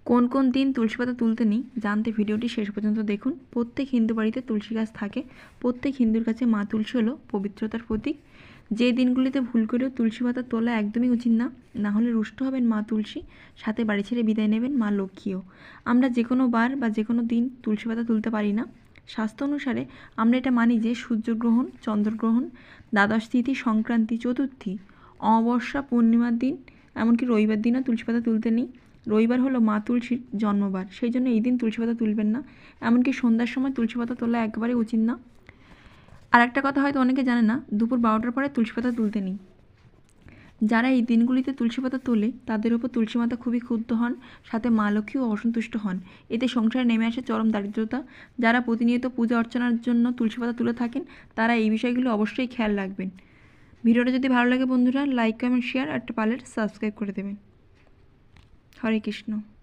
কোন কোন দিন তুলসী পাতা তুলতে নেই জানতে ভিডিওটি শেষ পর্যন্ত দেখুন। প্রত্যেক হিন্দু বাড়িতে তুলসী গাছ থাকে। প্রত্যেক হিন্দুর কাছে মা তুলসী হলো পবিত্রতার প্রতীক। যে দিনগুলিতে ভুল করেও তুলসী পাতা তোলা একদমই উচিত না, না হলে রুষ্ট হবেন মা তুলসী, সাথে বাড়ি ছেড়ে বিদায় নেবেন মা লক্ষ্মীও। আমরা যে কোনো বার বা যে কোনো দিন তুলসী পাতা তুলতে পারি না। শাস্ত্র অনুসারে আমরা এটা মানি যে সূর্যগ্রহণ, চন্দ্রগ্রহণ, দ্বাদশ তিথি, সংক্রান্তি, চতুর্থী, অমাবস্যা, পূর্ণিমার দিন, এমনকি রবিবার দিনও তুলসী পাতা তুলতে নেই। রবিবার হলো মা তুলসীর জন্মবার, সেই জন্য এই দিন তুলসী পাতা তুলবেন না। এমনকি সন্ধ্যার সময় তুলসী পাতা তোলা একেবারে উচিত না। আর একটা কথা হয়তো অনেকে জানে না, দুপুর 12টার পরে তুলসী পাতা তুলতে নেই। যারা এই দিনগুলিতে তুলসী পাতা তোলে তাদের উপর তুলসী মাতা খুবই ক্ষুব্ধ হন, সাথে মা লক্ষ্মীও অসন্তুষ্ট হন। এতে সংসারে নেমে আসে চরম দারিদ্রতা। যারা প্রতিনিয়ত পূজা অর্চনার জন্য তুলসী পাতা তুলে থাকেন তারা এই বিষয়গুলো অবশ্যই খেয়াল রাখবেন। ভিডিওটা যদি ভালো লাগে বন্ধুরা, লাইক, কমেন্ট, শেয়ার আর একটা পারলে সাবস্ক্রাইব করে দেবেন। হরে কৃষ্ণ।